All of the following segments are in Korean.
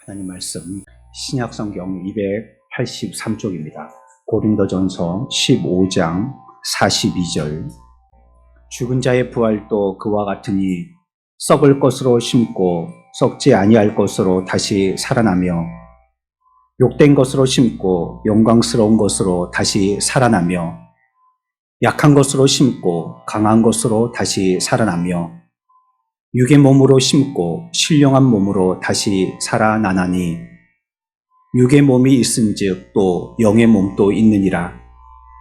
하나님 말씀 신약성경 283쪽입니다. 고린도전서 15장 42절. 죽은 자의 부활도 그와 같으니 썩을 것으로 심고 썩지 아니할 것으로 다시 살아나며 욕된 것으로 심고 영광스러운 것으로 다시 살아나며 약한 것으로 심고 강한 것으로 다시 살아나며 육의 몸으로 심고 신령한 몸으로 다시 살아나나니 육의 몸이 있은즉 또 영의 몸도 있느니라.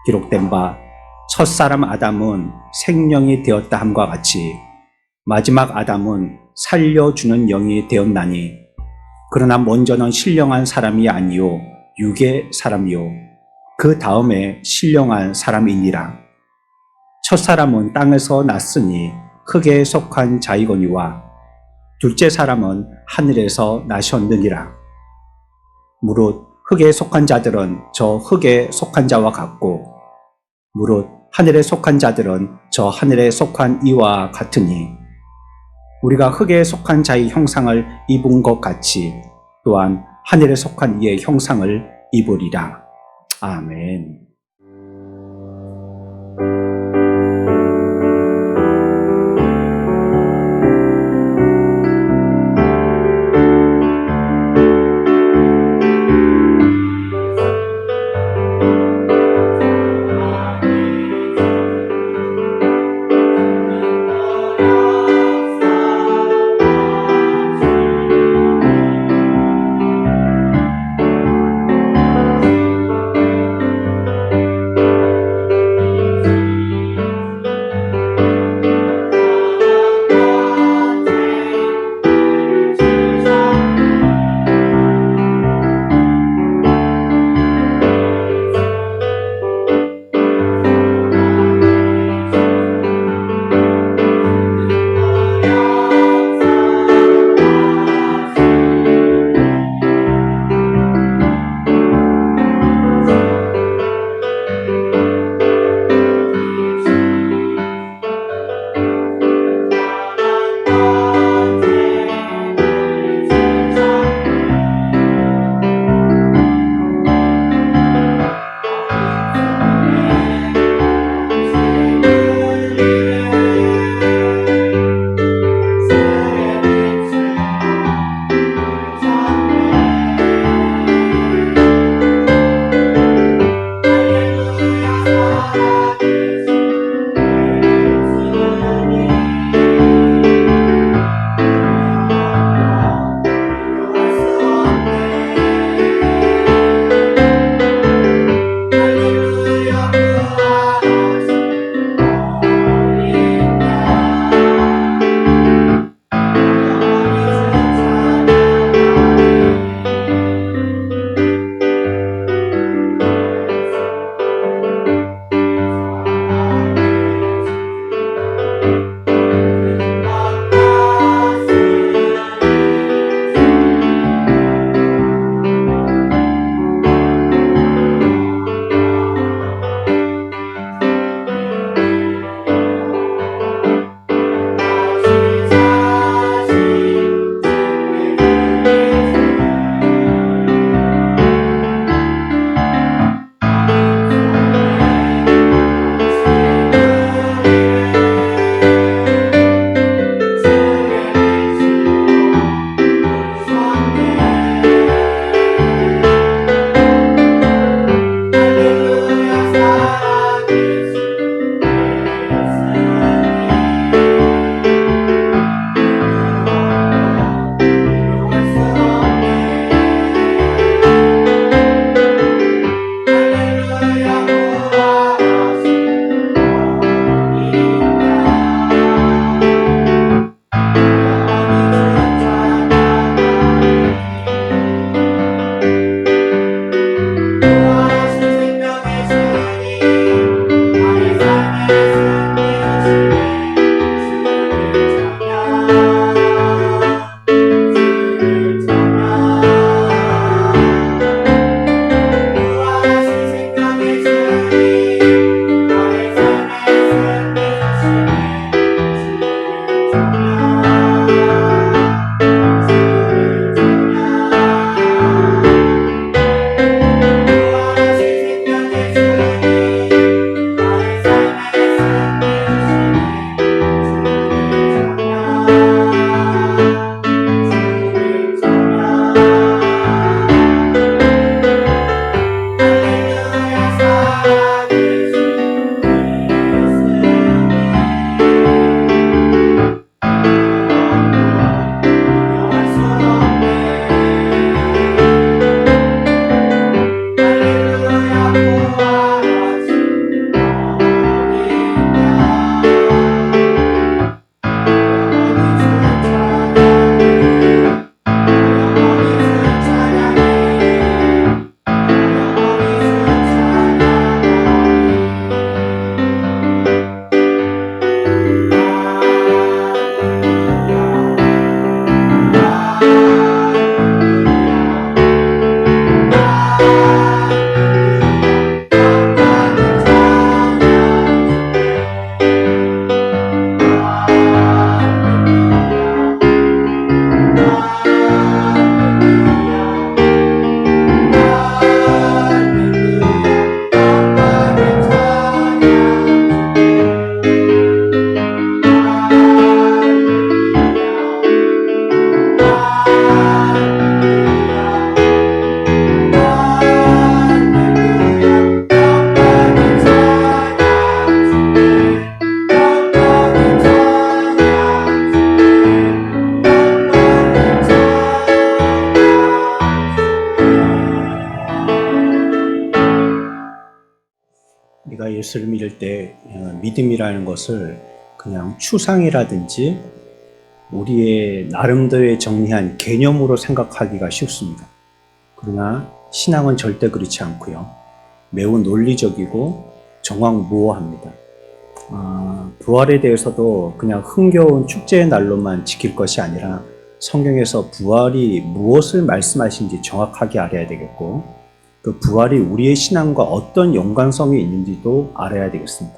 기록된 바 첫사람 아담은 생명이 되었다 함과 같이 마지막 아담은 살려주는 영이 되었나니 그러나 먼저는 신령한 사람이 아니요 육의 사람이요 그 다음에 신령한 사람이니라. 첫사람은 땅에서 났으니 흙에 속한 자이거니와 둘째 사람은 하늘에서 나셨느니라. 무릇 흙에 속한 자들은 저 흙에 속한 자와 같고 무릇 하늘에 속한 자들은 저 하늘에 속한 이와 같으니 우리가 흙에 속한 자의 형상을 입은 것 같이 또한 하늘에 속한 이의 형상을 입으리라. 아멘. 예수를 믿을 때 믿음이라는 것을 그냥 추상이라든지 우리의 나름대로의 정리한 개념으로 생각하기가 쉽습니다. 그러나 신앙은 절대 그렇지 않고요. 매우 논리적이고 정확무오합니다. 부활에 대해서도 그냥 흥겨운 축제의 날로만 지킬 것이 아니라 성경에서 부활이 무엇을 말씀하신지 정확하게 알아야 되겠고, 그 부활이 우리의 신앙과 어떤 연관성이 있는지도 알아야 되겠습니다.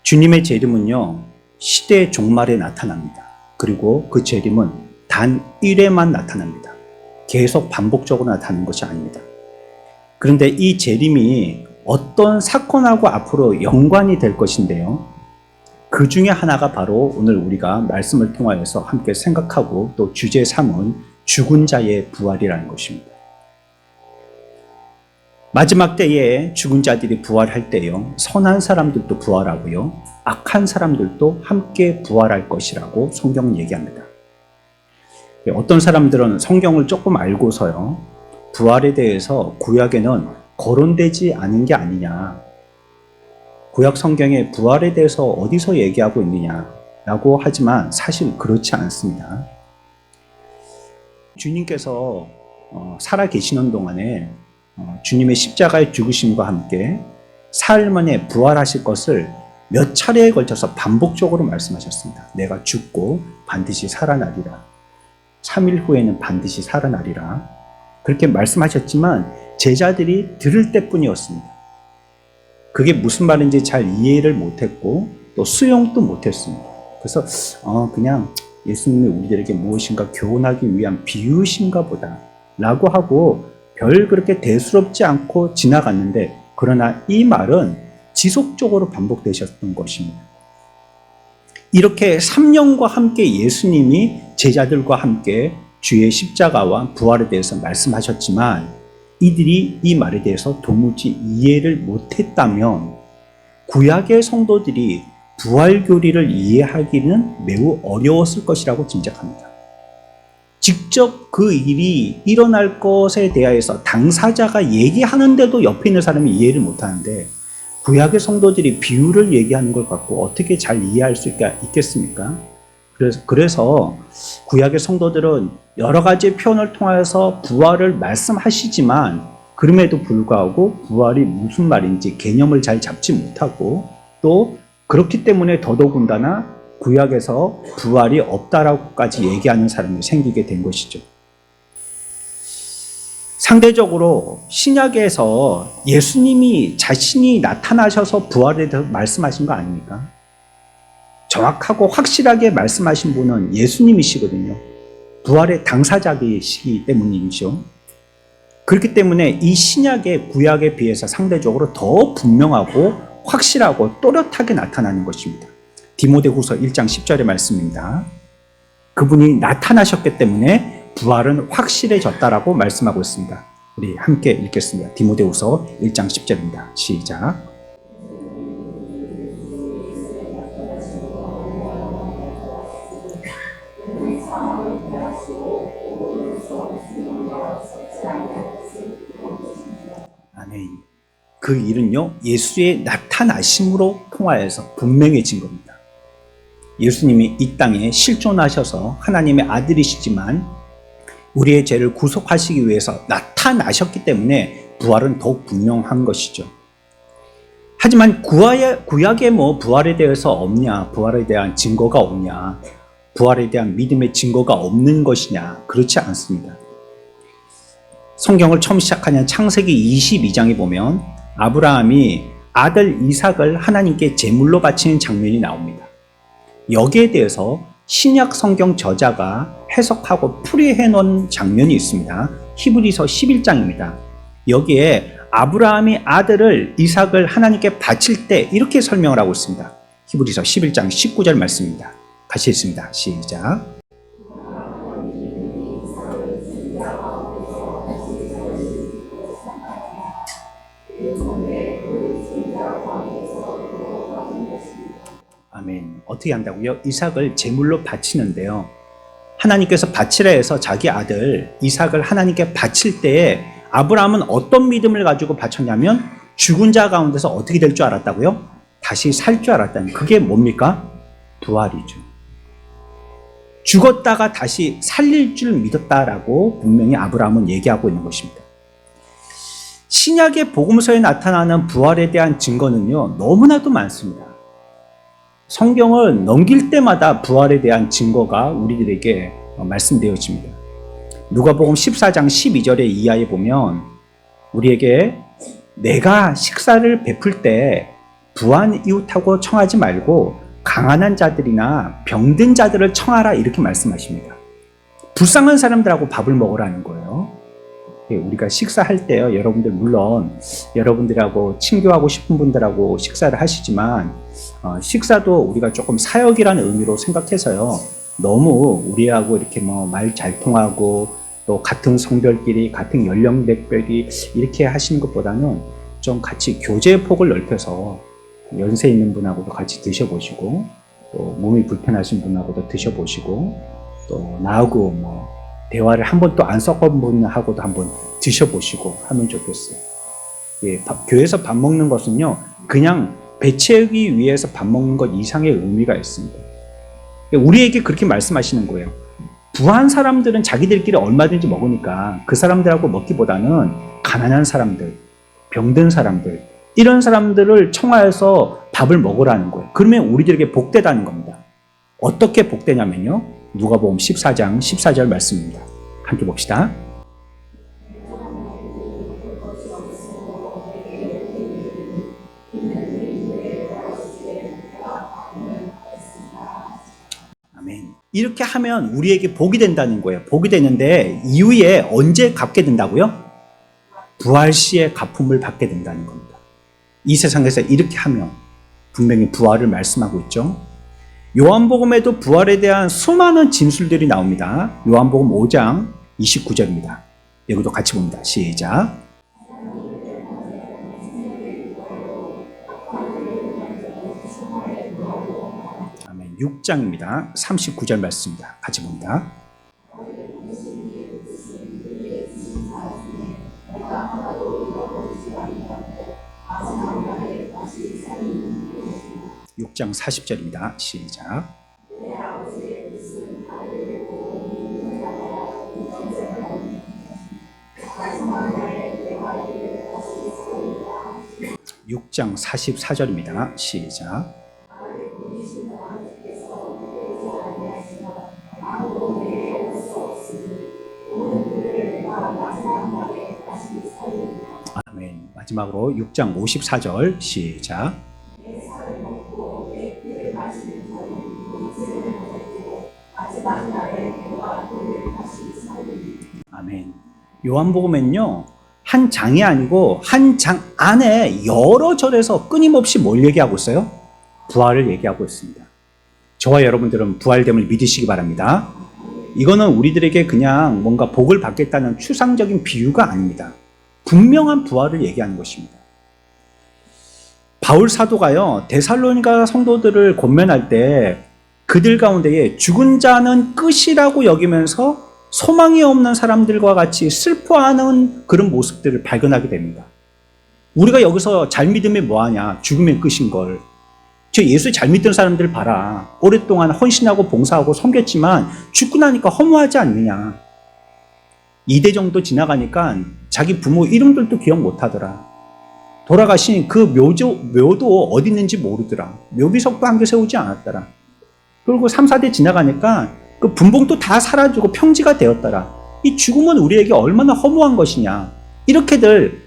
주님의 재림은요, 시대의 종말에 나타납니다. 그리고 그 재림은 단 1회만 나타납니다. 계속 반복적으로 나타나는 것이 아닙니다. 그런데 이 재림이 어떤 사건하고 앞으로 연관이 될 것인데요. 그 중에 하나가 바로 오늘 우리가 말씀을 통하여서 함께 생각하고 또 주제 삼은 죽은 자의 부활이라는 것입니다. 마지막 때에 죽은 자들이 부활할 때요, 선한 사람들도 부활하고요, 악한 사람들도 함께 부활할 것이라고 성경은 얘기합니다. 어떤 사람들은 성경을 조금 알고서요, 부활에 대해서 구약에는 거론되지 않은 게 아니냐, 구약 성경에 부활에 대해서 어디서 얘기하고 있느냐라고 하지만 사실 그렇지 않습니다. 주님께서 살아 계시는 동안에 주님의 십자가의 죽으심과 함께 사흘 만에 부활하실 것을 몇 차례에 걸쳐서 반복적으로 말씀하셨습니다. 내가 죽고 반드시 살아나리라. 3일 후에는 반드시 살아나리라. 그렇게 말씀하셨지만 제자들이 들을 때뿐이었습니다. 그게 무슨 말인지 잘 이해를 못했고 또 수용도 못했습니다. 그래서 그냥 예수님이 우리들에게 무엇인가 교훈하기 위한 비유신가 보다 라고 하고 별 그렇게 대수롭지 않고 지나갔는데, 그러나 이 말은 지속적으로 반복되셨던 것입니다. 이렇게 3년과 함께 예수님이 제자들과 함께 주의 십자가와 부활에 대해서 말씀하셨지만 이들이 이 말에 대해서 도무지 이해를 못했다면 구약의 성도들이 부활 교리를 이해하기는 매우 어려웠을 것이라고 짐작합니다. 직접 그 일이 일어날 것에 대하여서 당사자가 얘기하는데도 옆에 있는 사람이 이해를 못하는데 구약의 성도들이 비유를 얘기하는 걸 갖고 어떻게 잘 이해할 수 있겠습니까? 그래서 구약의 성도들은 여러 가지 표현을 통해서 부활을 말씀하시지만 그럼에도 불구하고 부활이 무슨 말인지 개념을 잘 잡지 못하고, 또 그렇기 때문에 더더군다나 구약에서 부활이 없다라고까지 얘기하는 사람이 생기게 된 것이죠. 상대적으로 신약에서 예수님이 자신이 나타나셔서 부활에 대해서 말씀하신 거 아닙니까? 정확하고 확실하게 말씀하신 분은 예수님이시거든요. 부활의 당사자이시기 때문이죠. 그렇기 때문에 이 신약의 구약에 비해서 상대적으로 더 분명하고 확실하고 또렷하게 나타나는 것입니다. 디모데후서 1장 10절의 말씀입니다. 그분이 나타나셨기 때문에 부활은 확실해졌다라고 말씀하고 있습니다. 우리 함께 읽겠습니다. 디모데후서 1장 10절입니다. 시작. 아멘. 그 일은요, 예수의 나타나심으로 통하여서 분명해진 겁니다. 예수님이 이 땅에 실존하셔서 하나님의 아들이시지만 우리의 죄를 구속하시기 위해서 나타나셨기 때문에 부활은 더욱 분명한 것이죠. 하지만 구약에 부활에 대해서 없냐, 부활에 대한 증거가 없냐, 부활에 대한 믿음의 증거가 없는 것이냐, 그렇지 않습니다. 성경을 처음 시작하는 창세기 22장에 보면 아브라함이 아들 이삭을 하나님께 제물로 바치는 장면이 나옵니다. 여기에 대해서 신약 성경 저자가 해석하고 풀이해 놓은 장면이 있습니다. 히브리서 11장입니다. 여기에 아브라함이 아들을 이삭을 하나님께 바칠 때 이렇게 설명을 하고 있습니다. 히브리서 11장 19절 말씀입니다. 같이 읽습니다. 시작. 아멘. 어떻게 한다고요? 이삭을 제물로 바치는데요. 하나님께서 바치라 해서 자기 아들 이삭을 하나님께 바칠 때에 아브라함은 어떤 믿음을 가지고 바쳤냐면 죽은 자 가운데서 어떻게 될 줄 알았다고요? 다시 살 줄 알았다는, 그게 뭡니까? 부활이죠. 죽었다가 다시 살릴 줄 믿었다라고 분명히 아브라함은 얘기하고 있는 것입니다. 신약의 복음서에 나타나는 부활에 대한 증거는요, 너무나도 많습니다. 성경을 넘길 때마다 부활에 대한 증거가 우리들에게 말씀되어집니다. 누가복음 14장 12절의 이하에 보면 우리에게 내가 식사를 베풀 때 부한 이웃하고 청하지 말고 강한 자들이나 병든 자들을 청하라, 이렇게 말씀하십니다. 불쌍한 사람들하고 밥을 먹으라는 거예요. 우리가 식사할 때요, 여러분들 물론 여러분들하고 친교하고 싶은 분들하고 식사를 하시지만 식사도 우리가 조금 사역이라는 의미로 생각해서요, 너무 우리하고 이렇게 말 잘 통하고 또 같은 성별끼리 같은 연령대별이 이렇게 하시는 것보다는 좀 같이 교제의 폭을 넓혀서 연세 있는 분하고도 같이 드셔보시고, 또 몸이 불편하신 분하고도 드셔보시고, 또 나하고 대화를 한 번도 안 섞은 분하고도 한번 드셔보시고 하면 좋겠어요. 예, 교회에서 밥 먹는 것은요, 그냥 배 채우기 위해서 밥 먹는 것 이상의 의미가 있습니다. 우리에게 그렇게 말씀하시는 거예요. 부한 사람들은 자기들끼리 얼마든지 먹으니까 그 사람들하고 먹기보다는 가난한 사람들, 병든 사람들, 이런 사람들을 청하여서 밥을 먹으라는 거예요. 그러면 우리들에게 복되다는 겁니다. 어떻게 복되냐면요, 누가복음 14장 14절 말씀입니다. 함께 봅시다. 아멘. 이렇게 하면 우리에게 복이 된다는 거예요. 복이 되는데 이후에 언제 갚게 된다고요? 부활 시에 갚음을 받게 된다는 겁니다. 이 세상에서 이렇게 하면 분명히 부활을 말씀하고 있죠. 요한복음에도 부활에 대한 수많은 진술들이 나옵니다. 요한복음 5장 29절입니다. 여기도 같이 봅니다. 시작. 아멘. 6장입니다. 39절 말씀입니다. 같이 봅니다. 육 장 40절입니다. 시작. 육 장 44절입니다. 시작. 아멘. 마지막으로 6장 54절 시작. 아멘. 요한복음엔요, 한 장이 아니고 한 장 안에 여러 절에서 끊임없이 뭘 얘기하고 있어요? 부활을 얘기하고 있습니다. 저와 여러분들은 부활됨을 믿으시기 바랍니다. 이거는 우리들에게 그냥 뭔가 복을 받겠다는 추상적인 비유가 아닙니다. 분명한 부활을 얘기하는 것입니다. 바울 사도가요, 데살로니가 성도들을 권면할 때 그들 가운데에 죽은 자는 끝이라고 여기면서 소망이 없는 사람들과 같이 슬퍼하는 그런 모습들을 발견하게 됩니다. 우리가 여기서 잘 믿으면 뭐하냐? 죽으면 끝인 걸. 저 예수 잘 믿던 사람들 봐라. 오랫동안 헌신하고 봉사하고 섬겼지만 죽고 나니까 허무하지 않느냐. 2대 정도 지나가니까 자기 부모 이름들도 기억 못하더라. 돌아가신 그 묘도 어디 있는지 모르더라. 묘비석도 한 개 세우지 않았더라. 그리고 3, 4대 지나가니까 그 분봉도 다 사라지고 평지가 되었더라. 이 죽음은 우리에게 얼마나 허무한 것이냐. 이렇게들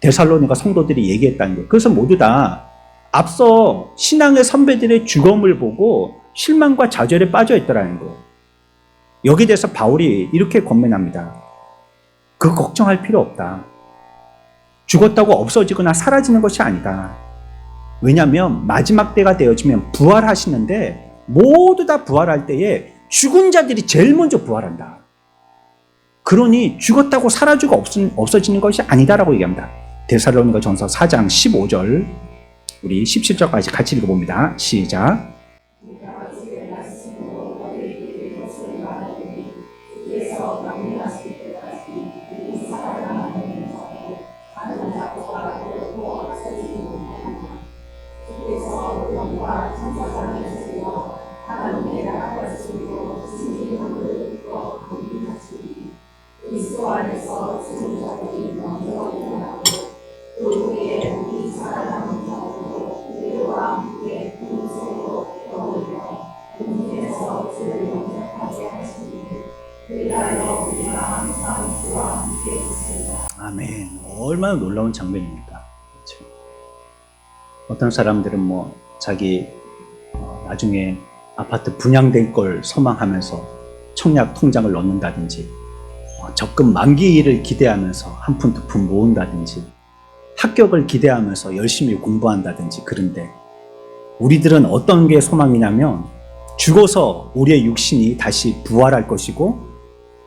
데살로니가 성도들이 얘기했다는 거예요. 그래서 모두 다 앞서 신앙의 선배들의 죽음을 보고 실망과 좌절에 빠져 있더라는 거예요. 여기에 대해서 바울이 이렇게 권면합니다. 그거 걱정할 필요 없다. 죽었다고 없어지거나 사라지는 것이 아니다. 왜냐하면 마지막 때가 되어지면 부활하시는데 모두 다 부활할 때에 죽은 자들이 제일 먼저 부활한다. 그러니 죽었다고 사라지고 없어지는 것이 아니다라고 얘기합니다. 데살로니가 전서 4장 15절 우리 17절까지 같이 읽어봅니다. 시작. 아멘. 얼마나 놀라운 장면입니까? 그렇죠? 어떤 사람들은 뭐 자기 나중에 아파트 분양될 걸 소망하면서 청약 통장을 넣는다든지, 적금 만기를 기대하면서 한 푼 두 푼 모은다든지, 합격을 기대하면서 열심히 공부한다든지. 그런데 우리들은 어떤 게 소망이냐면 죽어서 우리의 육신이 다시 부활할 것이고,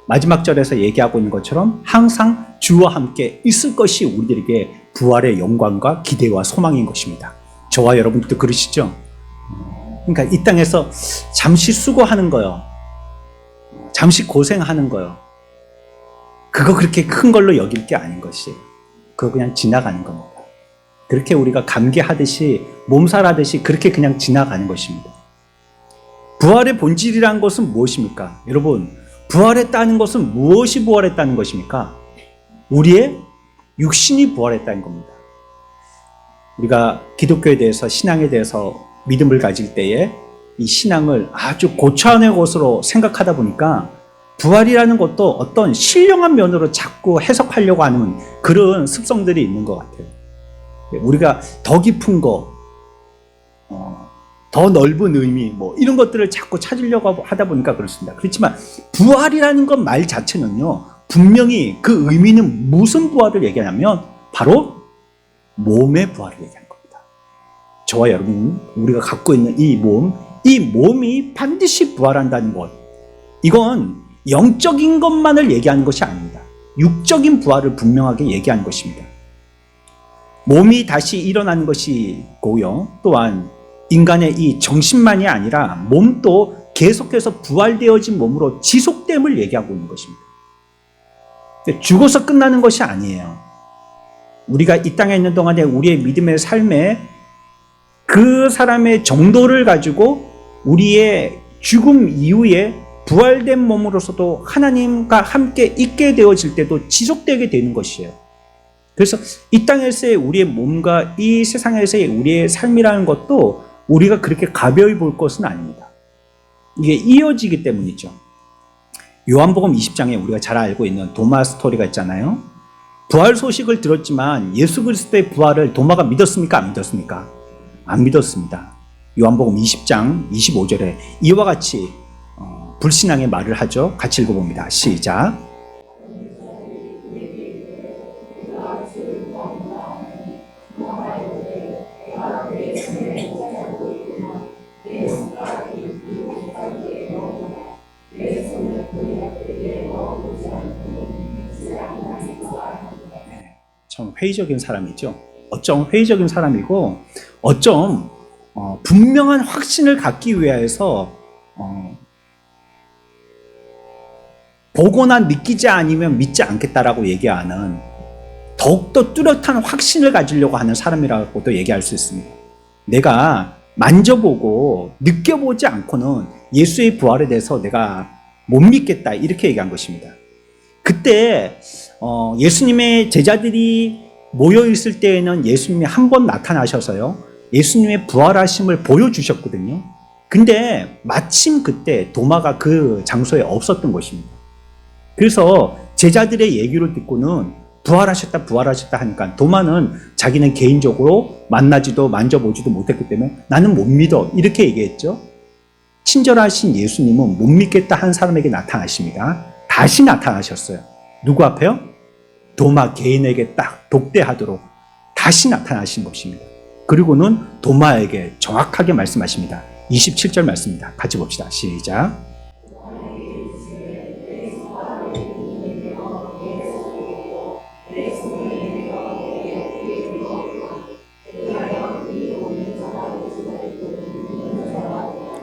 마지막 절에서 얘기하고 있는 것처럼 항상 주와 함께 있을 것이 우리들에게 부활의 영광과 기대와 소망인 것입니다. 저와 여러분들도 그러시죠? 그러니까 이 땅에서 잠시 수고하는 거요, 잠시 고생하는 거요, 그거 그렇게 큰 걸로 여길 게 아닌 것이, 그거 그냥 지나가는 겁니다. 그렇게 우리가 감기하듯이 몸살하듯이 그렇게 그냥 지나가는 것입니다. 부활의 본질이라는 것은 무엇입니까? 여러분, 부활했다는 것은 무엇이 부활했다는 것입니까? 우리의 육신이 부활했다는 겁니다. 우리가 기독교에 대해서, 신앙에 대해서 믿음을 가질 때에 이 신앙을 아주 고차원의 것으로 생각하다 보니까 부활이라는 것도 어떤 신령한 면으로 자꾸 해석하려고 하는 그런 습성들이 있는 것 같아요. 우리가 더 깊은 거, 더 넓은 의미, 뭐 이런 것들을 자꾸 찾으려고 하다 보니까 그렇습니다. 그렇지만 부활이라는 것 말 자체는요, 분명히 그 의미는 무슨 부활을 얘기하냐면 바로 몸의 부활을 얘기하는 겁니다. 저와 여러분, 우리가 갖고 있는 이 몸이 반드시 부활한다는 것, 이건 영적인 것만을 얘기하는 것이 아닙니다. 육적인 부활을 분명하게 얘기하는 것입니다. 몸이 다시 일어나는 것이고요, 또한 인간의 이 정신만이 아니라 몸도 계속해서 부활되어진 몸으로 지속됨을 얘기하고 있는 것입니다. 죽어서 끝나는 것이 아니에요. 우리가 이 땅에 있는 동안에 우리의 믿음의 삶에 그 사람의 정도를 가지고 우리의 죽음 이후에 부활된 몸으로서도 하나님과 함께 있게 되어질 때도 지속되게 되는 것이에요. 그래서 이 땅에서의 우리의 몸과 이 세상에서의 우리의 삶이라는 것도 우리가 그렇게 가벼이 볼 것은 아닙니다. 이게 이어지기 때문이죠. 요한복음 20장에 우리가 잘 알고 있는 도마 스토리가 있잖아요. 부활 소식을 들었지만 예수 그리스도의 부활을 도마가 믿었습니까? 안 믿었습니까? 안 믿었습니다. 요한복음 20장 25절에 이와 같이 불신앙의 말을 하죠. 같이 읽어봅니다. 시작. 참 회의적인 사람이죠. 어쩜 회의적인 사람이고, 어쩜 분명한 확신을 갖기 위해서 보거나 느끼지 않으면 믿지 않겠다라고 얘기하는, 더욱더 뚜렷한 확신을 가지려고 하는 사람이라고도 얘기할 수 있습니다. 내가 만져보고 느껴보지 않고는 예수의 부활에 대해서 내가 못 믿겠다, 이렇게 얘기한 것입니다. 그때 예수님의 제자들이 모여있을 때에는 예수님이 한 번 나타나셔서요, 예수님의 부활하심을 보여주셨거든요. 근데 마침 그때 도마가 그 장소에 없었던 것입니다. 그래서 제자들의 얘기를 듣고는 부활하셨다 하니까 도마는 자기는 개인적으로 만나지도 만져보지도 못했기 때문에 나는 못 믿어, 이렇게 얘기했죠. 친절하신 예수님은 못 믿겠다 한 사람에게 나타나십니다. 다시 나타나셨어요. 누구 앞에요? 도마 개인에게 딱 독대하도록 다시 나타나신 것입니다. 그리고는 도마에게 정확하게 말씀하십니다. 27절 말씀입니다. 같이 봅시다. 시작.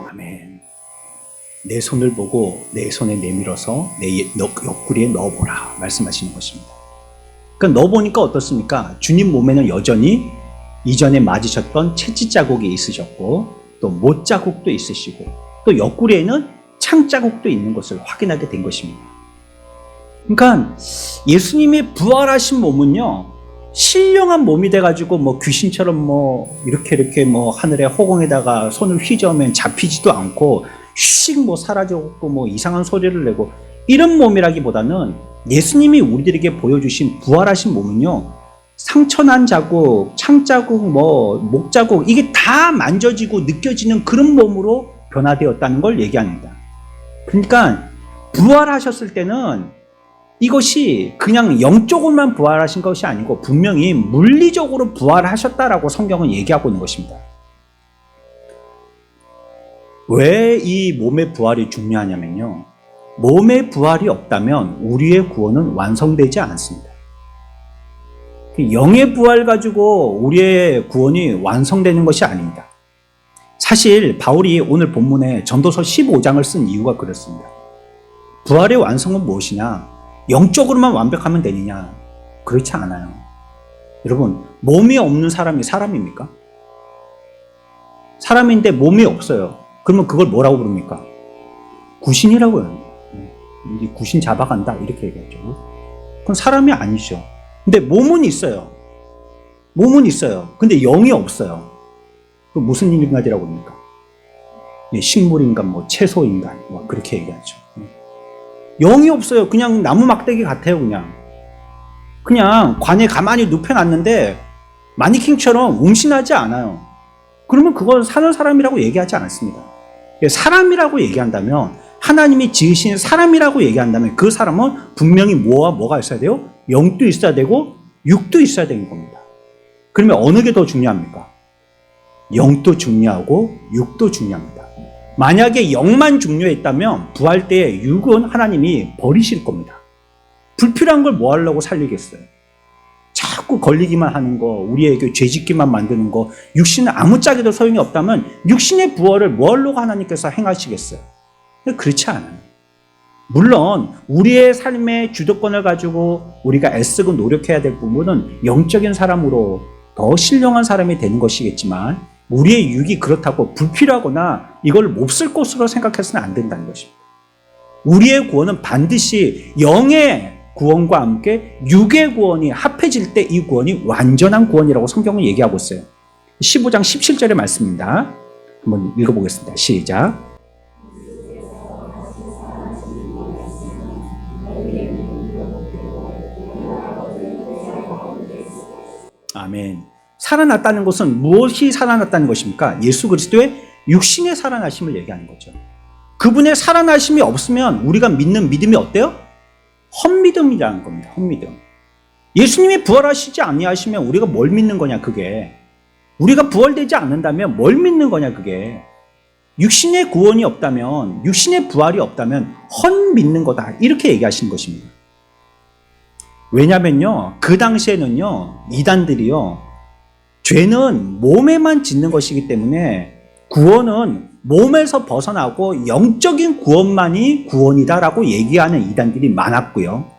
아멘. 내 손을 보고 내 손에 내밀어서 내 옆구리에 넣어보라 말씀하시는 것입니다. 그러니까 넣어보니까 어떻습니까? 주님 몸에는 여전히 이전에 맞으셨던 채찍 자국이 있으셨고, 또 못 자국도 있으시고, 또 옆구리에는 창 자국도 있는 것을 확인하게 된 것입니다. 그러니까 예수님이 부활하신 몸은요, 신령한 몸이 돼가지고 뭐 귀신처럼 뭐 이렇게 뭐 하늘의 허공에다가 손을 휘저으면 잡히지도 않고 휙 뭐 사라졌고 뭐 이상한 소리를 내고 이런 몸이라기보다는 예수님이 우리들에게 보여주신 부활하신 몸은요, 상처난 자국, 창자국, 뭐 목자국 이게 다 만져지고 느껴지는 그런 몸으로 변화되었다는 걸 얘기합니다. 그러니까 부활하셨을 때는 이것이 그냥 영적으로만 부활하신 것이 아니고 분명히 물리적으로 부활하셨다라고 성경은 얘기하고 있는 것입니다. 왜 이 몸의 부활이 중요하냐면요, 몸의 부활이 없다면 우리의 구원은 완성되지 않습니다. 영의 부활 가지고 우리의 구원이 완성되는 것이 아닙니다. 사실 바울이 오늘 본문에 전도서 15장을 쓴 이유가 그렇습니다. 부활의 완성은 무엇이냐? 영적으로만 완벽하면 되느냐? 그렇지 않아요. 여러분, 몸이 없는 사람이 사람입니까? 사람인데 몸이 없어요. 그러면 그걸 뭐라고 부릅니까? 구신이라고 해요. 구신 잡아간다 이렇게 얘기하죠. 그건 사람이 아니죠. 근데 몸은 있어요. 몸은 있어요. 근데 영이 없어요. 그 무슨 인간이라고 합니까? 식물인간, 뭐 채소인간, 뭐 그렇게 얘기하죠. 영이 없어요. 그냥 나무 막대기 같아요. 그냥 관에 가만히 눕혀놨는데 마니킹처럼 움신하지 않아요. 그러면 그걸 사는 사람이라고 얘기하지 않았습니다. 사람이라고 얘기한다면, 하나님이 지으신 사람이라고 얘기한다면 그 사람은 분명히 뭐가 있어야 돼요? 영도 있어야 되고 육도 있어야 되는 겁니다. 그러면 어느 게 더 중요합니까? 영도 중요하고 육도 중요합니다. 만약에 영만 중요했다면 부활 때 육은 하나님이 버리실 겁니다. 불필요한 걸 뭐 하려고 살리겠어요? 자꾸 걸리기만 하는 거, 우리에게 죄짓기만 만드는 거, 육신은 아무짝에도 소용이 없다면 육신의 부활을 뭐 하려고 하나님께서 행하시겠어요? 그렇지 않아요. 물론 우리의 삶의 주도권을 가지고 우리가 애쓰고 노력해야 될 부분은 영적인 사람으로 더 신령한 사람이 되는 것이겠지만, 우리의 육이 그렇다고 불필요하거나 이걸 몹쓸 것으로 생각해서는 안 된다는 것입니다. 우리의 구원은 반드시 영의 구원과 함께 육의 구원이 합해질 때 이 구원이 완전한 구원이라고 성경은 얘기하고 있어요. 15장 17절의 말씀입니다. 한번 읽어보겠습니다. 시작. 아멘. 살아났다는 것은 무엇이 살아났다는 것입니까? 예수 그리스도의 육신의 살아나심을 얘기하는 거죠. 그분의 살아나심이 없으면 우리가 믿는 믿음이 어때요? 헛믿음이라는 겁니다. 헛믿음. 예수님이 부활하시지 아니하시면 우리가 뭘 믿는 거냐, 그게. 우리가 부활되지 않는다면 뭘 믿는 거냐, 그게. 육신의 구원이 없다면, 육신의 부활이 없다면 헛믿는 거다, 이렇게 얘기하시는 것입니다. 왜냐면요, 그 당시에는요, 이단들이요, 죄는 몸에만 짓는 것이기 때문에 구원은 몸에서 벗어나고 영적인 구원만이 구원이다라고 얘기하는 이단들이 많았고요.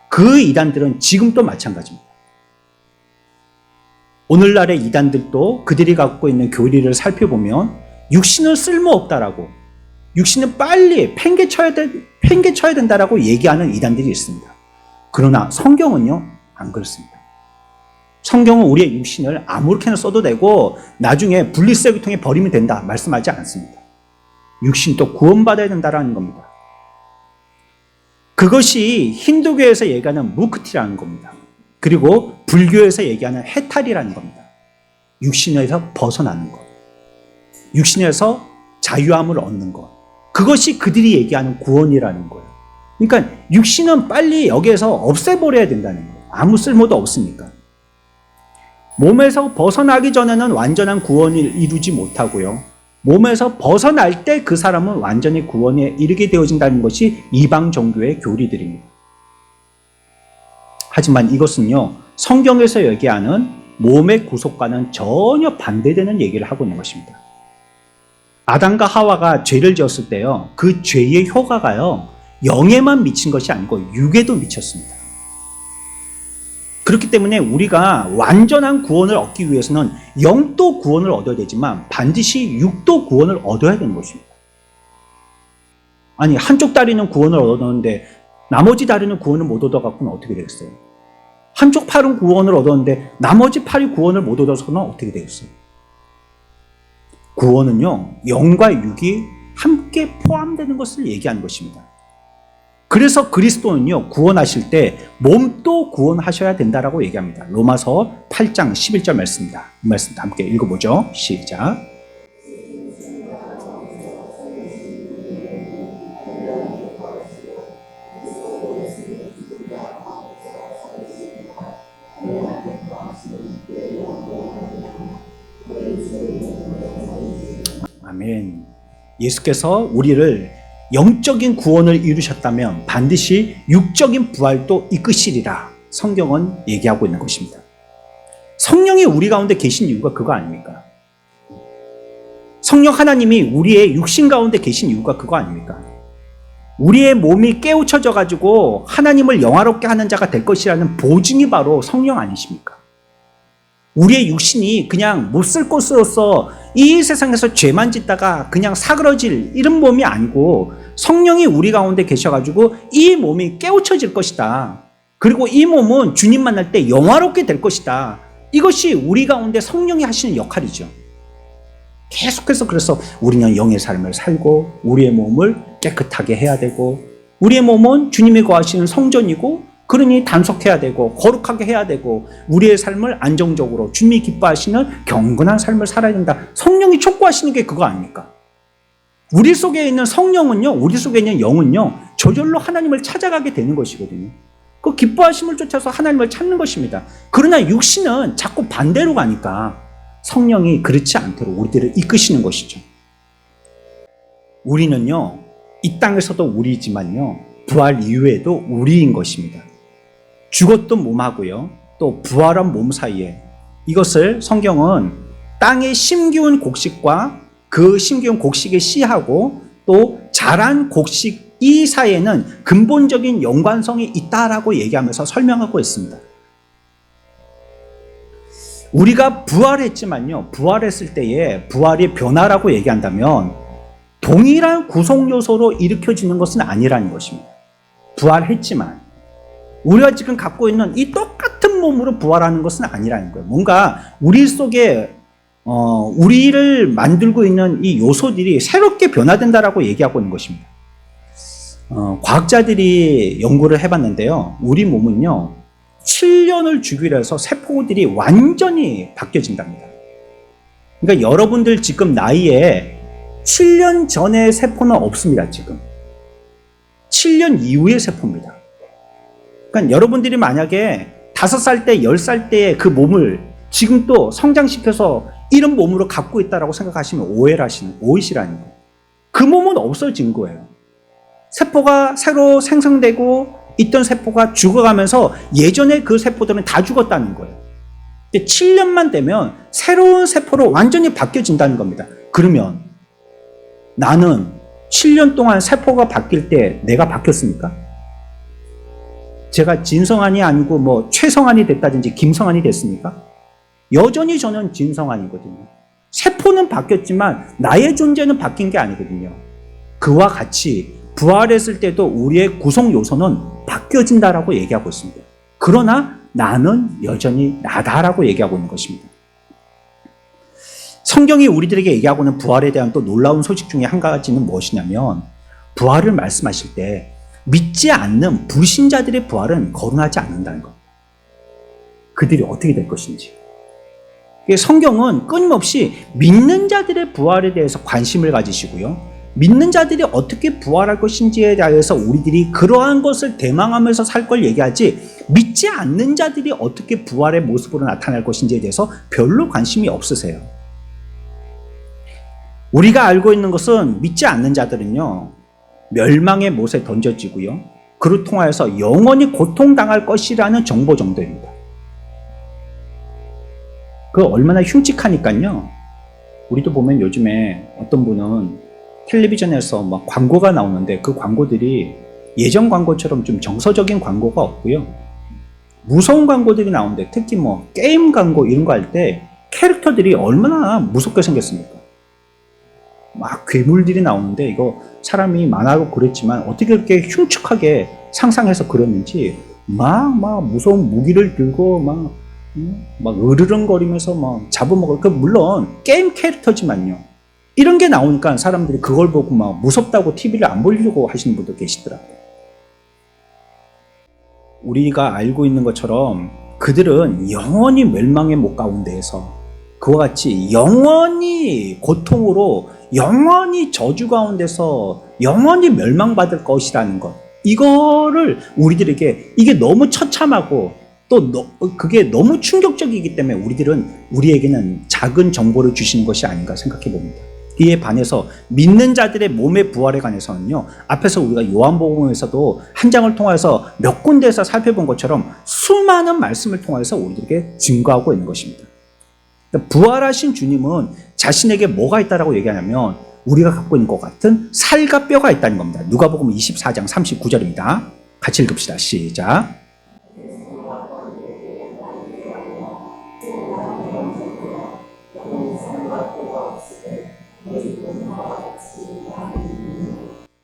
그 이단들은 지금도 마찬가지입니다. 오늘날의 이단들도 그들이 갖고 있는 교리를 살펴보면 육신은 쓸모없다라고, 육신은 빨리 팽개쳐야 된다라고 얘기하는 이단들이 있습니다. 그러나 성경은요, 안 그렇습니다. 성경은 우리의 육신을 아무렇게나 써도 되고 나중에 분리쓰레기통에 버리면 된다 말씀하지 않습니다. 육신도 구원받아야 된다라는 겁니다. 그것이 힌두교에서 얘기하는 무크티라는 겁니다. 그리고 불교에서 얘기하는 해탈이라는 겁니다. 육신에서 벗어나는 것, 육신에서 자유함을 얻는 것, 그것이 그들이 얘기하는 구원이라는 거예요. 그러니까 육신은 빨리 여기에서 없애버려야 된다는 거예요. 아무 쓸모도 없으니까. 몸에서 벗어나기 전에는 완전한 구원을 이루지 못하고요, 몸에서 벗어날 때 그 사람은 완전히 구원에 이르게 되어진다는 것이 이방 종교의 교리들입니다. 하지만 이것은요, 성경에서 얘기하는 몸의 구속과는 전혀 반대되는 얘기를 하고 있는 것입니다. 아담과 하와가 죄를 지었을 때요, 그 죄의 효과가요, 영에만 미친 것이 아니고 육에도 미쳤습니다. 그렇기 때문에 우리가 완전한 구원을 얻기 위해서는 영도 구원을 얻어야 되지만 반드시 육도 구원을 얻어야 되는 것입니다. 아니, 한쪽 다리는 구원을 얻었는데 나머지 다리는 구원을 못 얻어갖고는 어떻게 되겠어요? 한쪽 팔은 구원을 얻었는데 나머지 팔이 구원을 못 얻어서는 어떻게 되겠어요? 구원은요, 영과 육이 함께 포함되는 것을 얘기하는 것입니다. 그래서 그리스도는요, 구원하실 때 몸도 구원하셔야 된다라고 얘기합니다. 로마서 8장 11절 말씀입니다. 이 말씀 함께 읽어보죠. 시작. 아멘. 예수께서 우리를 영적인 구원을 이루셨다면 반드시 육적인 부활도 이끄시리라 성경은 얘기하고 있는 것입니다. 성령이 우리 가운데 계신 이유가 그거 아닙니까? 성령 하나님이 우리의 육신 가운데 계신 이유가 그거 아닙니까? 우리의 몸이 깨우쳐져 가지고 하나님을 영화롭게 하는 자가 될 것이라는 보증이 바로 성령 아니십니까? 우리의 육신이 그냥 못 쓸 것으로서 이 세상에서 죄만 짓다가 그냥 사그러질 이런 몸이 아니고 성령이 우리 가운데 계셔가지고 이 몸이 깨우쳐질 것이다. 그리고 이 몸은 주님 만날 때 영화롭게 될 것이다. 이것이 우리 가운데 성령이 하시는 역할이죠. 계속해서 그래서 우리는 영의 삶을 살고 우리의 몸을 깨끗하게 해야 되고 우리의 몸은 주님이 거하시는 성전이고 그러니 단속해야 되고 거룩하게 해야 되고 우리의 삶을 안정적으로 주님이 기뻐하시는 경건한 삶을 살아야 된다. 성령이 촉구하시는 게 그거 아닙니까? 우리 속에 있는 성령은요, 우리 속에 있는 영은요, 저절로 하나님을 찾아가게 되는 것이거든요. 그 기뻐하심을 쫓아서 하나님을 찾는 것입니다. 그러나 육신은 자꾸 반대로 가니까 성령이 그렇지 않도록 우리들을 이끄시는 것이죠. 우리는요, 이 땅에서도 우리지만요, 부활 이후에도 우리인 것입니다. 죽었던 몸하고요, 또 부활한 몸 사이에 이것을 성경은 땅에 심기운 곡식과 그 심기운 곡식의 씨하고 또 자란 곡식 이 사이에는 근본적인 연관성이 있다라고 얘기하면서 설명하고 있습니다. 우리가 부활했지만요, 부활했을 때의 부활의 변화라고 얘기한다면 동일한 구성 요소로 일으켜지는 것은 아니라는 것입니다. 부활했지만 우리가 지금 갖고 있는 이 똑같은 몸으로 부활하는 것은 아니라는 거예요. 뭔가 우리 속에 우리를 만들고 있는 이 요소들이 새롭게 변화된다라고 얘기하고 있는 것입니다. 과학자들이 연구를 해봤는데요. 우리 몸은요, 7년을 주기로 해서 세포들이 완전히 바뀌어진답니다. 그러니까 여러분들 지금 나이에 7년 전의 세포는 없습니다, 지금. 7년 이후의 세포입니다. 그러니까 여러분들이 만약에 5살 때, 10살 때의 그 몸을 지금 또 성장시켜서 이런 몸으로 갖고 있다라고 생각하시면 오해시라는 거예요. 그 몸은 없어진 거예요. 세포가 새로 생성되고 있던 세포가 죽어가면서 예전에 그 세포들은 다 죽었다는 거예요. 7년만 되면 새로운 세포로 완전히 바뀌어진다는 겁니다. 그러면 나는 7년 동안 세포가 바뀔 때 내가 바뀌었습니까? 제가 진성한이 아니고 뭐 최성한이 됐다든지 김성한이 됐습니까? 여전히 저는 진성한이거든요. 세포는 바뀌었지만 나의 존재는 바뀐 게 아니거든요. 그와 같이 부활했을 때도 우리의 구성 요소는 바뀌어진다라고 얘기하고 있습니다. 그러나 나는 여전히 나다라고 얘기하고 있는 것입니다. 성경이 우리들에게 얘기하고 있는 부활에 대한 또 놀라운 소식 중에 한 가지는 무엇이냐면 부활을 말씀하실 때 믿지 않는 불신자들의 부활은 거론하지 않는다는 것. 그들이 어떻게 될 것인지. 성경은 끊임없이 믿는 자들의 부활에 대해서 관심을 가지시고요. 믿는 자들이 어떻게 부활할 것인지에 대해서 우리들이 그러한 것을 대망하면서 살 걸 얘기하지 믿지 않는 자들이 어떻게 부활의 모습으로 나타날 것인지에 대해서 별로 관심이 없으세요. 우리가 알고 있는 것은 믿지 않는 자들은요, 멸망의 못에 던져지고요, 그를 통하여서 영원히 고통당할 것이라는 정보 정도입니다. 그 얼마나 흉측하니까요. 우리도 보면 요즘에 어떤 분은 텔레비전에서 막 광고가 나오는데 그 광고들이 예전 광고처럼 좀 정서적인 광고가 없고요. 무서운 광고들이 나오는데 특히 뭐 게임 광고 이런 거 할 때 캐릭터들이 얼마나 무섭게 생겼습니까? 막 괴물들이 나오는데 이거 사람이 만화고 그랬지만 어떻게 그렇게 흉측하게 상상해서 그렸는지 막 무서운 무기를 들고 막 으르렁거리면서 막 잡아먹을 그 물론 게임 캐릭터지만요. 이런 게 나오니까 사람들이 그걸 보고 막 무섭다고 TV를 안 보려고 하시는 분도 계시더라고요. 우리가 알고 있는 것처럼 그들은 영원히 멸망의 목 가운데에서 그와 같이 영원히 고통으로 영원히 저주 가운데서 영원히 멸망받을 것이라는 것, 이거를 우리들에게 이게 너무 처참하고 또 그게 너무 충격적이기 때문에 우리에게는 작은 정보를 주시는 것이 아닌가 생각해 봅니다. 이에 반해서 믿는 자들의 몸의 부활에 관해서는요, 앞에서 우리가 요한복음에서도 한 장을 통해서 몇 군데에서 살펴본 것처럼 수많은 말씀을 통해서 우리들에게 증거하고 있는 것입니다. 부활하신 주님은 자신에게 뭐가 있다라고 얘기하냐면 우리가 갖고 있는 것 같은 살과 뼈가 있다는 겁니다. 누가복음 24장 39절입니다. 같이 읽읍시다. 시작.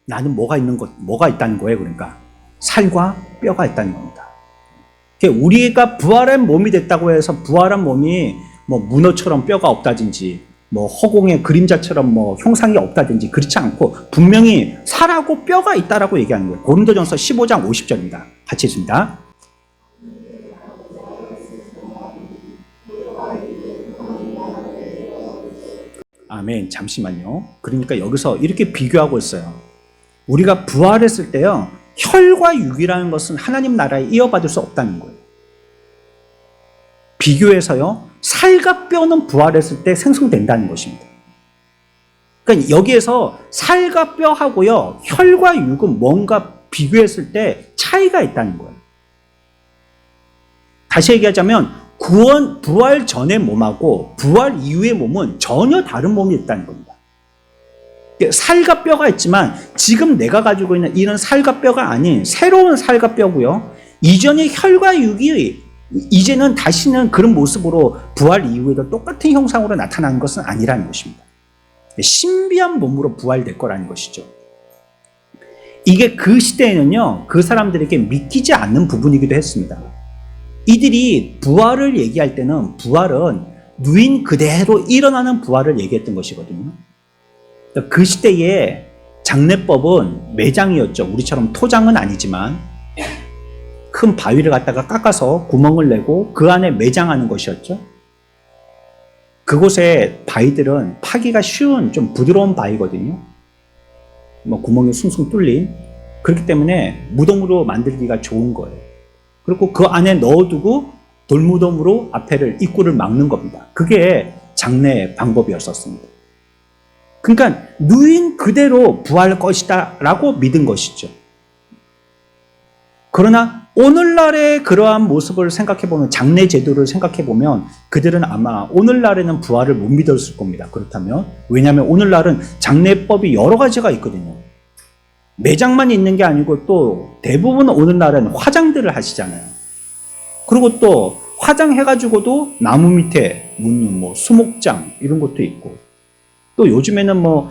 나는 뭐가 있다는 거예요. 그러니까 살과 뼈가 있다는 겁니다. 우리가 부활한 몸이 됐다고 해서 부활한 몸이 뭐 문어처럼 뼈가 없다든지 뭐 허공의 그림자처럼 뭐 형상이 없다든지 그렇지 않고 분명히 살하고 뼈가 있다라고 얘기하는 거예요. 고린도전서 15장 50절입니다. 같이 읽습니다. 아멘. 잠시만요. 그러니까 여기서 이렇게 비교하고 있어요. 우리가 부활했을 때요, 혈과 육이라는 것은 하나님 나라에 이어받을 수 없다는 거예요. 비교해서요, 살과 뼈는 부활했을 때 생성된다는 것입니다. 그러니까 여기에서 살과 뼈하고요, 혈과 육은 뭔가 비교했을 때 차이가 있다는 거예요. 다시 얘기하자면 부활 전의 몸하고 부활 이후의 몸은 전혀 다른 몸이 있다는 겁니다. 살과 뼈가 있지만 지금 내가 가지고 있는 이런 살과 뼈가 아닌 새로운 살과 뼈고요. 이전의 혈과 육이 이제는 다시는 그런 모습으로 부활 이후에도 똑같은 형상으로 나타나는 것은 아니라는 것입니다. 신비한 몸으로 부활될 거라는 것이죠. 이게 그 시대에는요, 그 사람들에게 믿기지 않는 부분이기도 했습니다. 이들이 부활을 얘기할 때는 부활은 누인 그대로 일어나는 부활을 얘기했던 것이거든요. 그 시대의 장례법은 매장이었죠. 우리처럼 토장은 아니지만 큰 바위를 갖다가 깎아서 구멍을 내고 그 안에 매장하는 것이었죠. 그곳의 바위들은 파기가 쉬운 좀 부드러운 바위거든요. 뭐 구멍이 숭숭 뚫린. 그렇기 때문에 무덤으로 만들기가 좋은 거예요. 그리고 그 안에 넣어두고 돌무덤으로 앞에를 입구를 막는 겁니다. 그게 장례 방법이었었습니다. 그러니까 누인 그대로 부활할 것이다 라고 믿은 것이죠. 그러나 오늘날의 그러한 모습을 생각해보면, 장례 제도를 생각해보면 그들은 아마 오늘날에는 부활을 못 믿었을 겁니다. 그렇다면. 왜냐하면 오늘날은 장례법이 여러 가지가 있거든요. 매장만 있는 게 아니고 또 대부분 오늘날은 화장들을 하시잖아요. 그리고 또 화장해가지고도 나무 밑에 묻는 뭐 수목장 이런 것도 있고, 또 요즘에는 뭐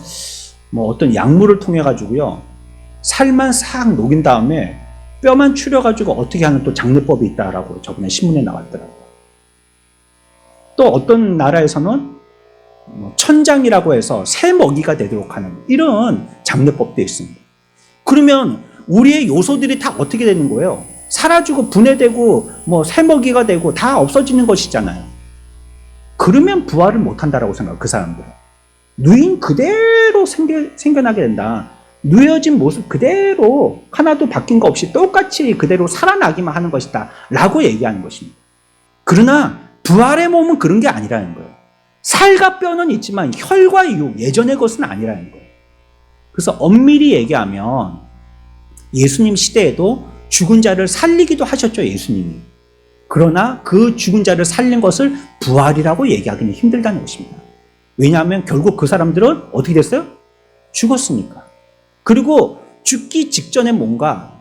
어떤 약물을 통해 가지고요, 살만 싹 녹인 다음에 뼈만 추려가지고 어떻게 하는 또 장례법이 있다라고 저번에 신문에 나왔더라고요. 또 어떤 나라에서는 천장이라고 해서 새 먹이가 되도록 하는 이런 장례법도 있습니다. 그러면 우리의 요소들이 다 어떻게 되는 거예요? 사라지고 분해되고 뭐 새 먹이가 되고 다 없어지는 것이잖아요. 그러면 부활을 못한다라고 생각해요. 그 사람들은. 누인 그대로 생겨나게 된다. 누여진 모습 그대로 하나도 바뀐 거 없이 똑같이 그대로 살아나기만 하는 것이다 라고 얘기하는 것입니다. 그러나 부활의 몸은 그런 게 아니라는 거예요. 살과 뼈는 있지만 혈과 육, 예전의 것은 아니라는 거예요. 그래서 엄밀히 얘기하면 예수님 시대에도 죽은 자를 살리기도 하셨죠, 예수님이. 그러나 그 죽은 자를 살린 것을 부활이라고 얘기하기는 힘들다는 것입니다. 왜냐하면 결국 그 사람들은 어떻게 됐어요? 죽었으니까. 그리고 죽기 직전의 몸과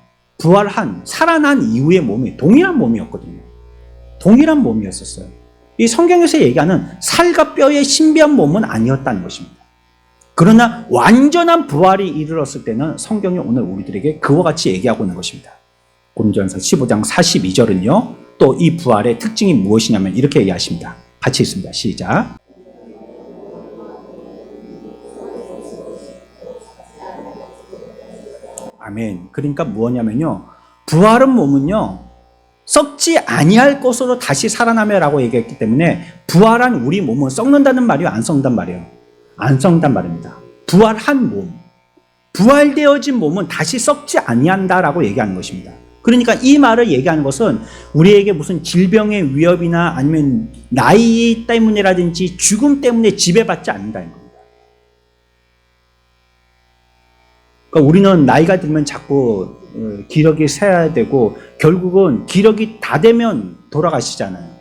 살아난 이후의 몸이 동일한 몸이었거든요. 동일한 몸이었었어요. 이 성경에서 얘기하는 살과 뼈의 신비한 몸은 아니었다는 것입니다. 그러나 완전한 부활이 이르렀을 때는 성경이 오늘 우리들에게 그와 같이 얘기하고 있는 것입니다. 고린도전서 15장 42절은요. 또 이 부활의 특징이 무엇이냐면 이렇게 얘기하십니다. 같이 읽습니다. 시작. 아멘. 그러니까 무엇냐면요. 부활은 몸은요. 썩지 아니할 것으로 다시 살아나며라고 얘기했기 때문에 부활한 우리 몸은 썩는다는 말이에요? 안 썩는단 말이에요? 안 썩는단 말입니다. 부활한 몸. 부활되어진 몸은 다시 썩지 아니한다라고 얘기하는 것입니다. 그러니까 이 말을 얘기하는 것은 우리에게 무슨 질병의 위협이나 아니면 나이 때문이라든지 죽음 때문에 지배받지 않는다는 겁니다. 그러니까 우리는 나이가 들면 자꾸 기력이 쇠야 되고 결국은 기력이 다 되면 돌아가시잖아요.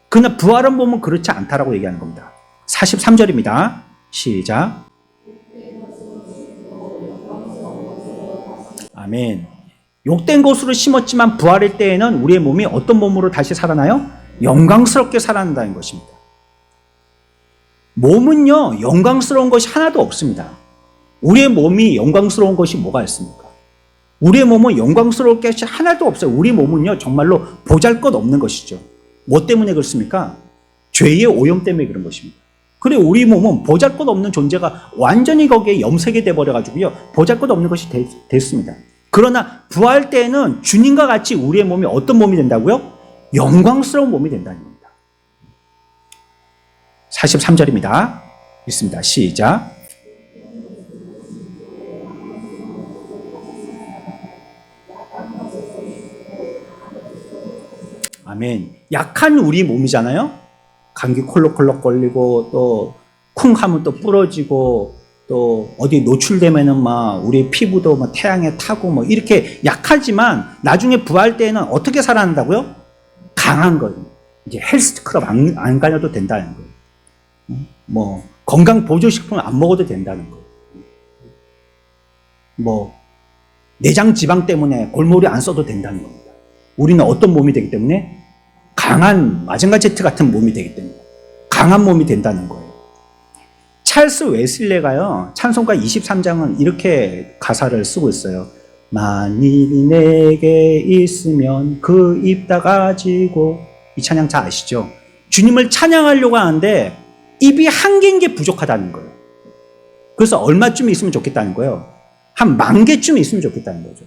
그러나 부활한 몸은 그렇지 않다라고 얘기하는 겁니다. 43절입니다. 시작. 아멘. 욕된 것으로 심었지만 부활의 때에는 우리의 몸이 어떤 몸으로 다시 살아나요? 영광스럽게 살아난다는 것입니다. 몸은요, 영광스러운 것이 하나도 없습니다. 우리의 몸이 영광스러운 것이 뭐가 있습니까? 우리의 몸은 영광스러울 것이 하나도 없어요. 우리 몸은요, 정말로 보잘것없는 것이죠. 뭐 때문에 그렇습니까? 죄의 오염 때문에 그런 것입니다. 그래, 우리 몸은 보잘것없는 존재가 완전히 거기에 염색이 돼버려가지고요, 보잘것없는 것이 됐습니다. 그러나 부활 때에는 주님과 같이 우리의 몸이 어떤 몸이 된다고요? 영광스러운 몸이 된다는 겁니다. 43절입니다. 읽습니다. 시작. 아멘. 약한 우리 몸이잖아요. 감기 콜록콜록 걸리고 또 쿵 하면 또 부러지고 또 어디 노출되면은 막 우리 피부도 막 태양에 타고 뭐 이렇게 약하지만 나중에 부활 때에는 어떻게 살아난다고요? 강한 거예요. 이제 헬스클럽 안 가려도 된다는 거예요. 뭐 건강 보조식품 안 먹어도 된다는 거예요. 뭐 내장 지방 때문에 골머리 안 써도 된다는 겁니다. 우리는 어떤 몸이 되기 때문에 강한 마징가 제트 같은 몸이 되기 때문에 강한 몸이 된다는 거예요. 찰스 웨슬레가요, 찬송가 23장은 이렇게 가사를 쓰고 있어요. 만일이 내게 있으면 그 입 다 가지고. 이 찬양 잘 아시죠? 주님을 찬양하려고 하는데 입이 한 개인 게 부족하다는 거예요. 그래서 얼마쯤 있으면 좋겠다는 거예요? 한 10,000개쯤 있으면 좋겠다는 거죠.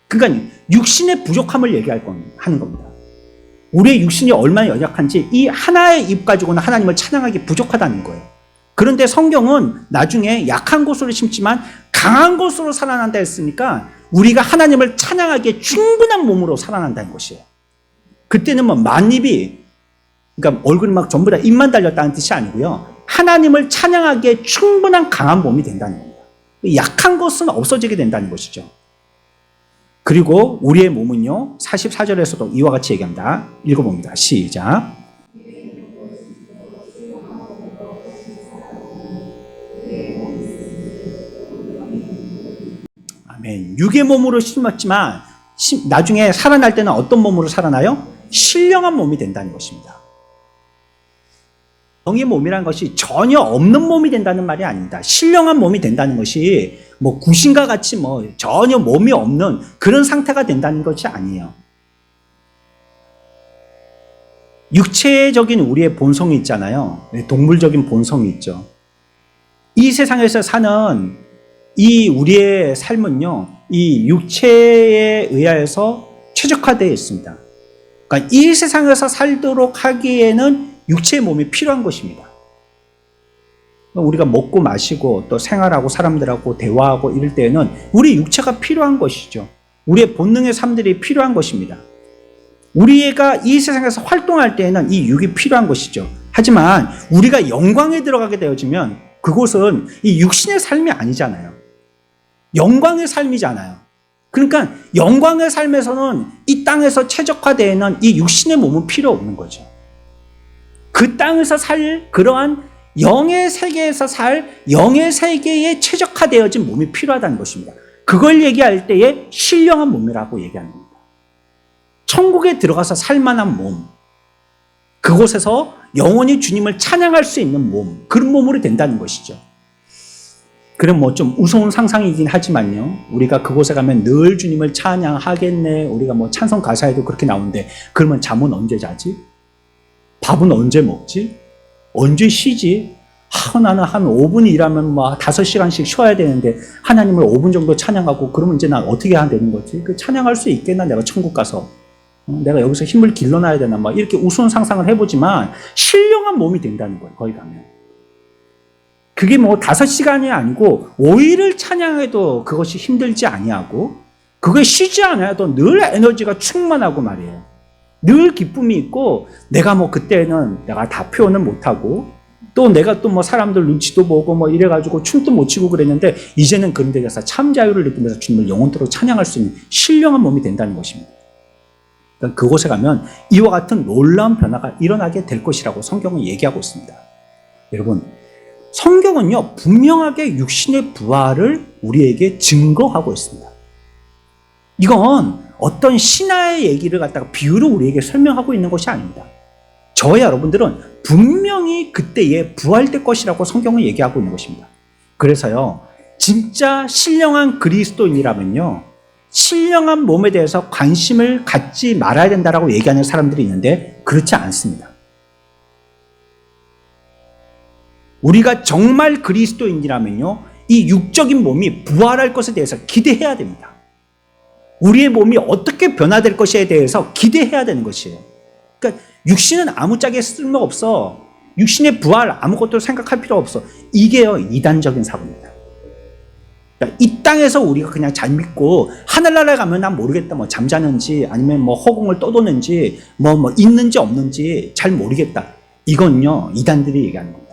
그러니까 육신의 부족함을 하는 겁니다. 우리의 육신이 얼마나 연약한지 이 하나의 입 가지고는 하나님을 찬양하기 부족하다는 거예요. 그런데 성경은 나중에 약한 곳으로 심지만 강한 곳으로 살아난다 했으니까 우리가 하나님을 찬양하기에 충분한 몸으로 살아난다는 것이에요. 그때는 뭐 만입이, 그러니까 얼굴이 막 전부 다 입만 달렸다는 뜻이 아니고요. 하나님을 찬양하기에 충분한 강한 몸이 된다는 겁니다. 약한 것은 없어지게 된다는 것이죠. 그리고 우리의 몸은요, 44절에서도 이와 같이 얘기합니다. 읽어봅니다. 시작. 아멘. 육의 몸으로 심었지만 나중에 살아날 때는 어떤 몸으로 살아나요? 신령한 몸이 된다는 것입니다. 영의 몸이라는 것이 전혀 없는 몸이 된다는 말이 아닙니다. 신령한 몸이 된다는 것이 뭐 구신과 같이 뭐 전혀 몸이 없는 그런 상태가 된다는 것이 아니에요. 육체적인 우리의 본성이 있잖아요. 동물적인 본성이 있죠. 이 세상에서 사는 이 우리의 삶은요, 이 육체에 의하여서 최적화되어 있습니다. 그러니까 이 세상에서 살도록 하기에는 육체의 몸이 필요한 것입니다. 우리가 먹고 마시고 또 생활하고 사람들하고 대화하고 이럴 때에는 우리 육체가 필요한 것이죠. 우리의 본능의 삶들이 필요한 것입니다. 우리가 이 세상에서 활동할 때에는 이 육이 필요한 것이죠. 하지만 우리가 영광에 들어가게 되어지면 그곳은 이 육신의 삶이 아니잖아요. 영광의 삶이잖아요. 그러니까 영광의 삶에서는 이 땅에서 최적화되어 있는 이 육신의 몸은 필요 없는 거죠. 그 땅에서 살 그러한 영의 세계에서 살 영의 세계에 최적화되어진 몸이 필요하다는 것입니다. 그걸 얘기할 때에 신령한 몸이라고 얘기하는 겁니다. 천국에 들어가서 살 만한 몸, 그곳에서 영원히 주님을 찬양할 수 있는 몸, 그런 몸으로 된다는 것이죠. 그럼 뭐 좀 우스운 상상이긴 하지만요. 우리가 그곳에 가면 늘 주님을 찬양하겠네. 우리가 뭐 찬송 가사에도 그렇게 나오는데, 그러면 잠은 언제 자지? 밥은 언제 먹지? 언제 쉬지? 나는 한 5분 일하면 뭐 5시간씩 쉬어야 되는데 하나님을 5분 정도 찬양하고 그러면 이제 난 어떻게 해야 되는 거지? 그 찬양할 수 있겠나? 내가 천국 가서. 내가 여기서 힘을 길러놔야 되나? 막 이렇게 우스운 상상을 해보지만 신령한 몸이 된다는 거예요. 거기 가면. 그게 뭐 5시간이 아니고 5일을 찬양해도 그것이 힘들지 아니하고, 그게 쉬지 않아도 늘 에너지가 충만하고 말이에요. 늘 기쁨이 있고, 내가 뭐 그때는 내가 다 표현은 못하고, 또 내가 또 뭐 사람들 눈치도 보고 뭐 이래가지고 춤도 못 추고 그랬는데, 이제는 그런 데 가서 참 자유를 느끼면서 주님을 영원토록 찬양할 수 있는 신령한 몸이 된다는 것입니다. 그러니까 그곳에 가면 이와 같은 놀라운 변화가 일어나게 될 것이라고 성경은 얘기하고 있습니다. 여러분, 성경은요, 분명하게 육신의 부활을 우리에게 증거하고 있습니다. 이건 어떤 신화의 얘기를 갖다가 비유로 우리에게 설명하고 있는 것이 아닙니다. 저와 여러분들은 분명히 그때에 부활될 것이라고 성경은 얘기하고 있는 것입니다. 그래서요, 진짜 신령한 그리스도인이라면요, 신령한 몸에 대해서 관심을 갖지 말아야 된다라고 얘기하는 사람들이 있는데, 그렇지 않습니다. 우리가 정말 그리스도인이라면요, 이 육적인 몸이 부활할 것에 대해서 기대해야 됩니다. 우리의 몸이 어떻게 변화될 것에 대해서 기대해야 되는 것이에요. 그러니까 육신은 아무짝에 쓸모없어. 육신의 부활 아무것도 생각할 필요 없어. 이게요, 이단적인 사고입니다. 그러니까 이 땅에서 우리가 그냥 잘 믿고 하늘나라에 가면 난 모르겠다. 뭐 잠자는지 아니면 뭐 허공을 떠도는지 뭐 있는지 없는지 잘 모르겠다. 이건요, 이단들이 얘기하는 겁니다.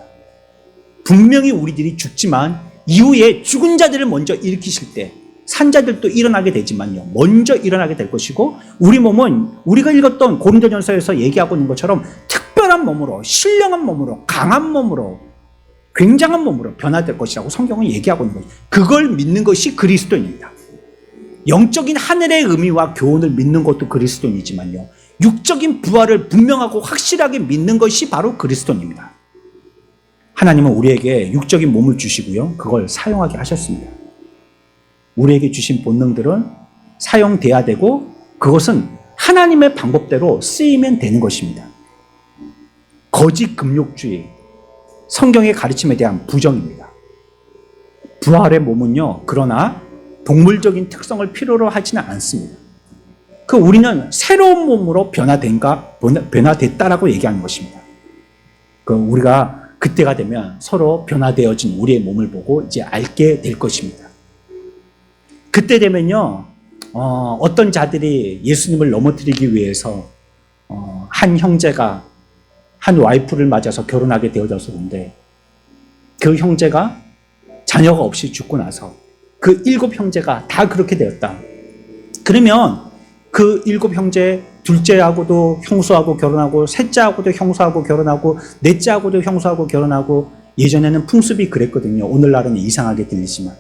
분명히 우리들이 죽지만 이후에 죽은 자들을 먼저 일으키실 때 산자들도 일어나게 되지만요, 먼저 일어나게 될 것이고, 우리 몸은 우리가 읽었던 고린도전서에서 얘기하고 있는 것처럼 특별한 몸으로, 신령한 몸으로, 강한 몸으로, 굉장한 몸으로 변화될 것이라고 성경은 얘기하고 있는 거죠. 그걸 믿는 것이 그리스도인입니다. 영적인 하늘의 의미와 교훈을 믿는 것도 그리스도인이지만요, 육적인 부활을 분명하고 확실하게 믿는 것이 바로 그리스도인입니다. 하나님은 우리에게 육적인 몸을 주시고요, 그걸 사용하게 하셨습니다. 우리에게 주신 본능들은 사용돼야 되고, 그것은 하나님의 방법대로 쓰이면 되는 것입니다. 거짓 금욕주의, 성경의 가르침에 대한 부정입니다. 부활의 몸은요, 그러나 동물적인 특성을 필요로 하지는 않습니다. 우리는 새로운 몸으로 변화됐다라고 얘기하는 것입니다. 우리가 그때가 되면 서로 변화되어진 우리의 몸을 보고 이제 알게 될 것입니다. 그때 되면요, 어떤 자들이 예수님을 넘어뜨리기 위해서 한 형제가 한 와이프를 맞아서 결혼하게 되어졌었는데, 그 형제가 자녀가 없이 죽고 나서 그 7 형제가 다 그렇게 되었다. 그러면 그 7 형제, 둘째하고도 형수하고 결혼하고, 셋째하고도 형수하고 결혼하고, 넷째하고도 형수하고 결혼하고, 예전에는 풍습이 그랬거든요. 오늘날은 이상하게 들리지만.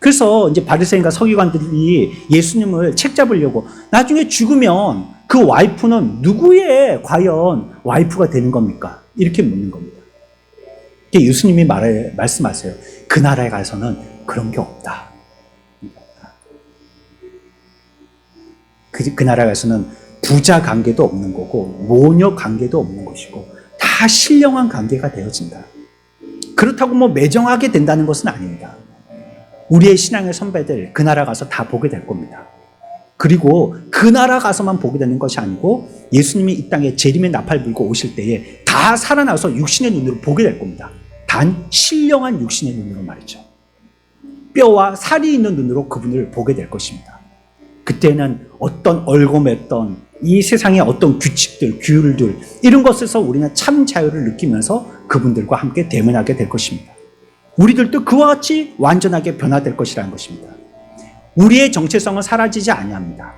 그래서 이제 바리새인과 서기관들이 예수님을 책잡으려고, 나중에 죽으면 그 와이프는 누구의 과연 와이프가 되는 겁니까? 이렇게 묻는 겁니다. 예수님이 말씀하세요. 그 나라에 가서는 그런 게 없다. 그 나라에 가서는 부자 관계도 없는 거고, 모녀 관계도 없는 것이고, 다 신령한 관계가 되어진다. 그렇다고 뭐 매정하게 된다는 것은 아닙니다. 우리의 신앙의 선배들 그 나라 가서 다 보게 될 겁니다. 그리고 그 나라 가서만 보게 되는 것이 아니고, 예수님이 이 땅에 재림의 나팔 불고 오실 때에 다 살아나서 육신의 눈으로 보게 될 겁니다. 단 신령한 육신의 눈으로 말이죠. 뼈와 살이 있는 눈으로 그분을 보게 될 것입니다. 그때는 어떤 얼고맸던 이 세상의 어떤 규칙들, 규율들, 이런 것에서 우리는 참 자유를 느끼면서 그분들과 함께 대면하게 될 것입니다. 우리들도 그와 같이 완전하게 변화될 것이라는 것입니다. 우리의 정체성은 사라지지 아니합니다.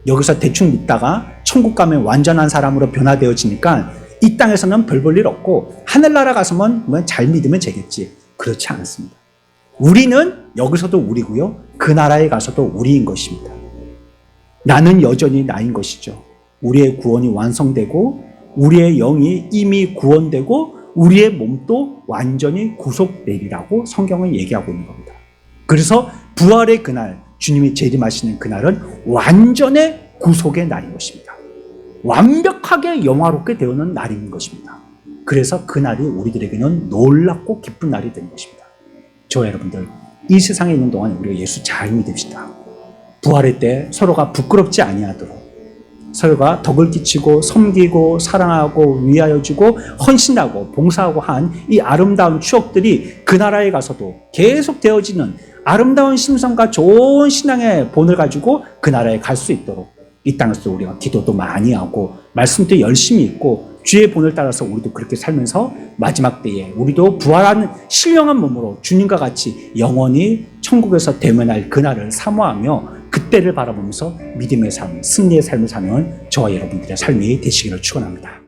여기서 대충 믿다가 천국 가면 완전한 사람으로 변화되어지니까 이 땅에서는 별 볼 일 없고, 하늘나라 가서만 잘 믿으면 되겠지. 그렇지 않습니다. 우리는 여기서도 우리고요, 그 나라에 가서도 우리인 것입니다. 나는 여전히 나인 것이죠. 우리의 구원이 완성되고, 우리의 영이 이미 구원되고, 우리의 몸도 완전히 구속되리라고 성경은 얘기하고 있는 겁니다. 그래서 부활의 그날, 주님이 재림하시는 그날은 완전의 구속의 날인 것입니다. 완벽하게 영화롭게 되어오는 날인 것입니다. 그래서 그날이 우리들에게는 놀랍고 기쁜 날이 되는 것입니다. 저와 여러분들, 이 세상에 있는 동안 우리가 예수 잘 믿읍시다. 부활의 때 서로가 부끄럽지 아니하도록 서로가 덕을 끼치고 섬기고 사랑하고 위하여 주고 헌신하고 봉사하고 한 이 아름다운 추억들이 그 나라에 가서도 계속 되어지는 아름다운 심성과 좋은 신앙의 본을 가지고 그 나라에 갈 수 있도록 이 땅에서 우리가 기도도 많이 하고 말씀도 열심히 읽고 주의 본을 따라서 우리도 그렇게 살면서 마지막 때에 우리도 부활한 신령한 몸으로 주님과 같이 영원히 천국에서 대면할 그날을 사모하며 그때를 바라보면서 믿음의 삶, 승리의 삶을 사는 저와 여러분들의 삶이 되시기를 축원합니다.